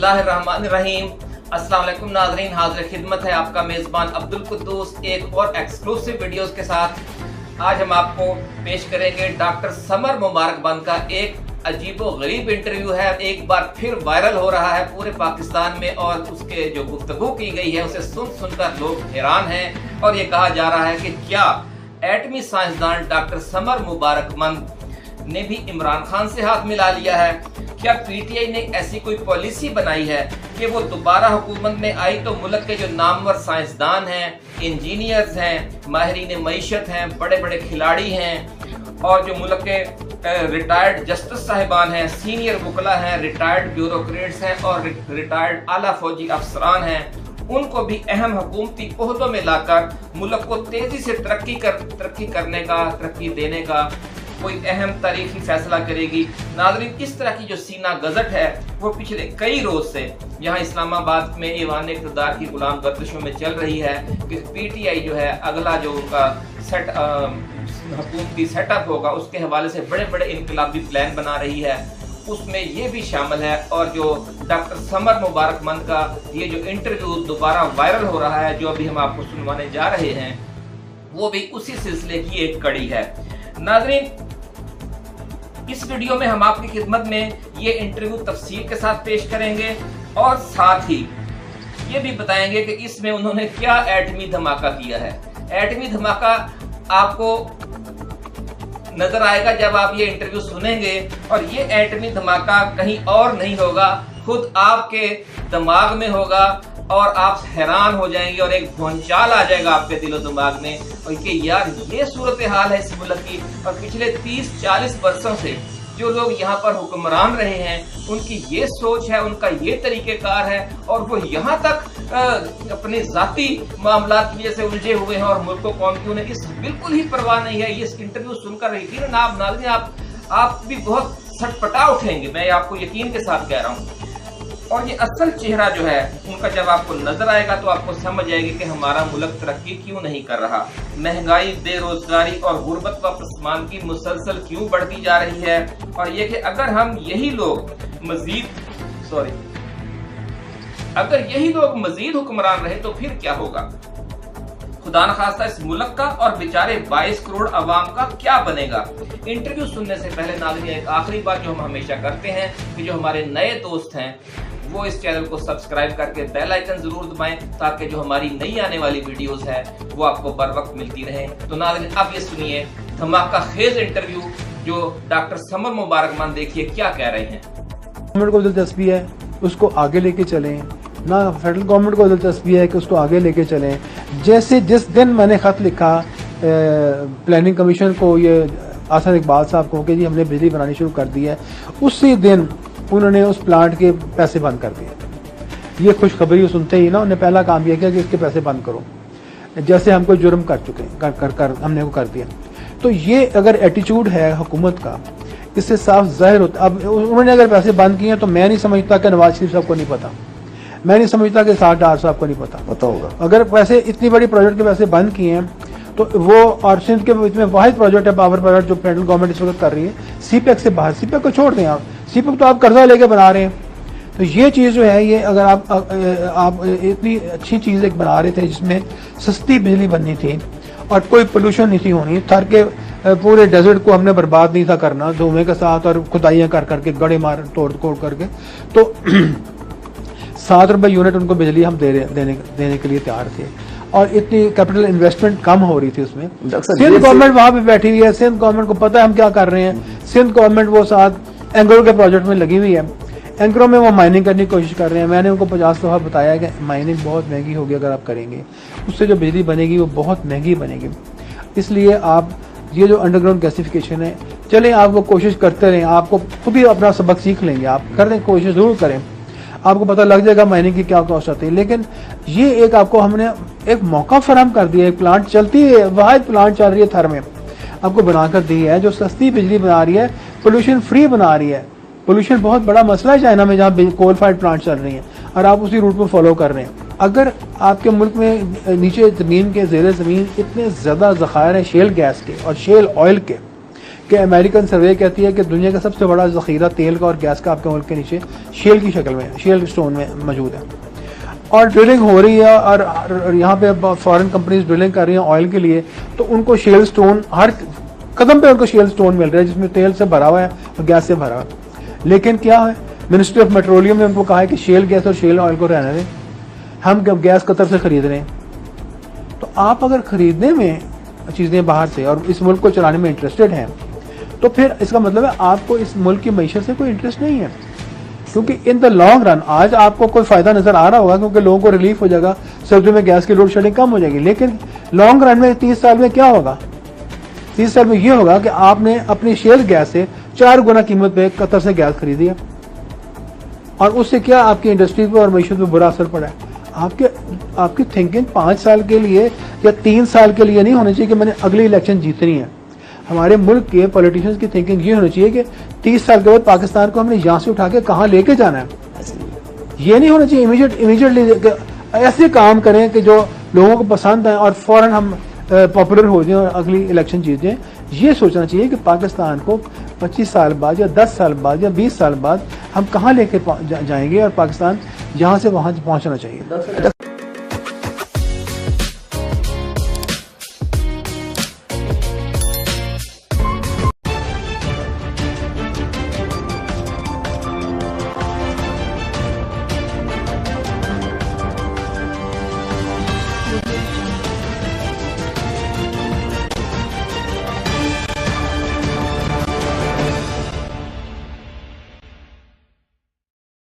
बिस्मिल्लाहिर्रहमानिर्रहीम। अस्सलाम वालेकुम नाज़रीन, हाज़िर खिदमत है आपका मेज़बान अब्दुल कुद्दूस एक और एक्सक्लूसिव वीडियोस के साथ। आज हम आपको पेश करेंगे डॉक्टर समर मुबारकबंद का एक अजीबो गरीब इंटरव्यू है। एक बार फिर वायरल हो रहा है पूरे पाकिस्तान में और उसके जो गुफ्तगू की गई है उसे सुनकर लोग हैरान हैं और ये कहा जा रहा है कि क्या एटमी साइंसदान डॉक्टर समर मुबारकबंद ने भी इमरान खान से हाथ मिला लिया है। क्या पीटीआई ने ऐसी कोई पॉलिसी बनाई है कि वो दोबारा हुकूमत में आई तो मुल्क के जो नामवर साइंसदान हैं, इंजीनियर्स हैं, माहिरीन मईशत हैं, बड़े बड़े खिलाड़ी हैं और जो मुल्क के रिटायर्ड जस्टिस साहिबान हैं, सीनियर वकला हैं, रिटायर्ड ब्यूरोक्रेट्स हैं और रिटायर्ड आला फौजी अफसरान हैं, उनको भी अहम हुकूमती ओहदों में लाकर मुल्क को तेजी से तरक्की देने का कोई अहम तारीखी फैसला करेगी। नाज़रीन, इस तरह की जो सीना गजट है वो पिछले कई रोज से यहाँ इस्लामाबाद में ईवान इक़्तिदार की गुलाम गर्दिशों में चल रही है कि पीटीआई जो है अगला जो उनका हुकूमती सेटअप होगा उसके हवाले से बड़े बड़े इनकलाबी प्लान बना रही है। उसमें ये भी शामिल है और जो डॉक्टर समर मुबारकबंद का ये जो इंटरव्यू दोबारा वायरल हो रहा है जो अभी हम आपको सुनवाने जा रहे हैं वो भी उसी सिलसिले की एक कड़ी है। नाज़रीन, इस वीडियो में हम आपकी खिदमत में ये इंटरव्यू तफसील के साथ पेश करेंगे और साथ ही ये भी बताएंगे कि इसमें उन्होंने क्या एटमी धमाका किया है। एटमी धमाका आपको नजर आएगा जब आप ये इंटरव्यू सुनेंगे और ये एटमी धमाका कहीं और नहीं होगा, खुद आपके दिमाग में होगा और आप हैरान हो जाएंगे और एक भूचाल आ जाएगा आपके दिलो दिमाग में और कि यार ये सूरत हाल है इस मुल्क की। और पिछले 30-40 वर्षों से जो लोग यहाँ पर हुक्मरान रहे हैं उनकी ये सोच है, उनका ये तरीक़ेकार है और वो यहाँ तक अपने जाती मामलात की वजह से उलझे हुए हैं और मुल्क को कौम की उन्हें इस बिल्कुल ही परवाह नहीं है। ये इस इंटरव्यू सुनकर यकीनन आप नाज़रीन आप भी बहुत सटपटा उठेंगे, मैं आपको यकीन के साथ कह रहा हूँ। और ये असल चेहरा जो है उनका जब आपको नजर आएगा तो आपको समझ आएगी कि हमारा मुल्क तरक्की क्यों नहीं कर रहा, महंगाई, बेरोजगारी और गुर्बत व पसमानदगी मुसलसल क्यों बढ़ती जा रही है और ये कि अगर यही लोग मजीद हुक्मरान रहे तो फिर क्या होगा। खुदा न खास्ता इस मुल्क का और बेचारे 22 करोड़ अवाम का क्या बनेगा। इंटरव्यू सुनने से पहले नाज़रीन एक आखिरी बात जो हम हमेशा करते हैं कि जो हमारे नए दोस्त हैं वो इस चैनल को सब्सक्राइब करके बेल आइकन जरूर दबाएं ताकि जो हमारी नई आने वाली वीडियोस है वो आपको बर वक्त मिलती रहे। तो नाज़रीन अब ये सुनिए धमाका खेज इंटरव्यू जो डॉक्टर समर मुबारकबंद, देखिए क्या कह रहे हैं। गवर्नमेंट को दिलचस्पी है उसको आगे लेके चलें, ना फेडरल गवर्नमेंट को दिलचस्पी है कि उसको आगे लेके चलें। जैसे जिस दिन मैंने खत लिखा प्लानिंग कमीशन को, ये आसन इकबाल साहब को कि जी हमने बिजली बनानी शुरू कर दी है, उसी दिन उन्होंने उस प्लांट के पैसे बंद कर दिए। ये खुशखबरी सुनते ही ना उन्होंने पहला काम यह किया कि इसके पैसे बंद करो, जैसे हम कोई जुर्म कर चुके कर हमने वो कर दिया। तो ये अगर एटीट्यूड है हुकूमत का, इससे साफ जाहिर होता। अब उन्होंने अगर पैसे बंद किए तो मैं नहीं समझता कि नवाज शरीफ साहब को नहीं पता, मैं नहीं समझता कि साठ डार साहब को नहीं पता होगा। अगर पैसे इतनी बड़ी प्रोजेक्ट के पैसे बंद किए हैं तो वो, और सिंध के इसमें वाहिद प्रोजेक्ट है पावर प्रोजेक्ट जो फेडरल गवर्नमेंट इस वक्त कर रही है सीपैक से बाहर। सीपैक को छोड़ दें आप, सीपैक तो आप कर्जा लेके बना रहे हैं। तो ये चीज़ जो है ये अगर आप इतनी अच्छी चीज़ एक बना रहे थे जिसमें सस्ती बिजली बननी थी और कोई पोल्यूशन नहीं थी होनी, थर के पूरे डेजर्ट को हमने बर्बाद नहीं था करना धुएं के साथ और खुदाइयाँ कर करके गड़े मार तोड़ करके, तो 7 रुपए यूनिट उनको बिजली हम देने के लिए तैयार थे और इतनी कैपिटल इन्वेस्टमेंट कम हो रही थी उसमें। सिंध गवर्नमेंट वहां पे बैठी हुई है, सिंध गवर्नमेंट को पता है हम क्या कर रहे हैं। सिंध गवर्नमेंट वो साथ एंग्रो के प्रोजेक्ट में लगी हुई है, एंग्रो में वो माइनिंग करने की कोशिश कर रहे हैं। मैंने उनको 50 दफा बताया कि माइनिंग बहुत महंगी होगी, अगर आप करेंगे उससे जो बिजली बनेगी वो बहुत महंगी बनेगी। इसलिए आप ये जो अंडरग्राउंड गैसिफिकेशन है, चलें आप वो कोशिश करते रहें, आपको खुद ही अपना सबक सीख लेंगे। आप कर दें, कोशिश जरूर करें, आपको पता लग जाएगा माइनिंग की क्या कॉस्ट आती है। लेकिन ये एक आपको हमने एक मौका फराहम कर दिया, एक प्लांट चलती है, वाहिद प्लांट चल रही है थर में, आपको बनाकर दी है जो सस्ती बिजली बना रही है, पोल्यूशन फ्री बना रही है। पोल्यूशन बहुत बड़ा मसला है चाइना में जहाँ कोल फायर्ड प्लांट चल रही हैं और आप उसी रूट पर फॉलो कर रहे हैं। अगर आपके मुल्क में नीचे ज़मीन के ज़ेरे ज़मीन इतने ज़्यादा ज़खायर हैं शेल गैस के और शेल ऑयल के कि अमेरिकन सर्वे कहती है कि दुनिया का सबसे बड़ा जखीरा तेल का और गैस का आपके मुल्क के नीचे शेल की शक्ल में, शेल स्टोन में मौजूद है। और ड्रिलिंग हो रही है और यहाँ पे फॉरेन कंपनीज ड्रिलिंग कर रही हैं ऑयल के लिए, तो उनको शेल स्टोन हर कदम पे उनको शेल स्टोन मिल रहा है जिसमें तेल से भरा हुआ है और गैस से भरा हुआ है। लेकिन क्या है, मिनिस्ट्री ऑफ पेट्रोलियम ने उनको कहा है कि शेल गैस और शेल ऑयल को रहने दें, हम गैस कतर से खरीद रहे हैं। तो आप अगर खरीदने में चीजें बाहर से और इस मुल्क को चलाने में इंटरेस्टेड हैं, तो फिर इसका मतलब है आपको इस मुल्क की मईशत से कोई इंटरेस्ट नहीं है। क्योंकि इन द लॉन्ग रन आज आपको कोई फायदा नजर आ रहा होगा क्योंकि लोगों को रिलीफ हो जाएगा, सर्दियों में गैस की लोड शेडिंग कम हो जाएगी। लेकिन लॉन्ग रन में 30 साल में क्या होगा? 30 साल में यह होगा कि आपने अपनी शेल गैस से 4 गुना कीमत पे कतर से गैस खरीदी है और उससे क्या आपकी इंडस्ट्री पे और मईशत पे बुरा असर पड़ा है। आपकी थिंकिंग 5 साल के लिए या 3 साल के लिए नहीं होनी चाहिए कि मैंने अगली इलेक्शन जीतनी है। हमारे मुल्क के पॉलिटिशियंस की थिंकिंग ये होनी चाहिए कि 30 साल के बाद पाकिस्तान को हमने यहां से उठा के कहां लेके जाना है। ये नहीं होना चाहिए इमीडिएटली ऐसे काम करें कि जो लोगों को पसंद है और फौरन हम पॉपुलर हो जाए और अगली इलेक्शन जीत जाए। ये सोचना चाहिए कि पाकिस्तान को 25 साल बाद या 10 साल बाद या 20 साल बाद हम कहां लेके जाएंगे और पाकिस्तान यहां से वहां पहुंचना चाहिए।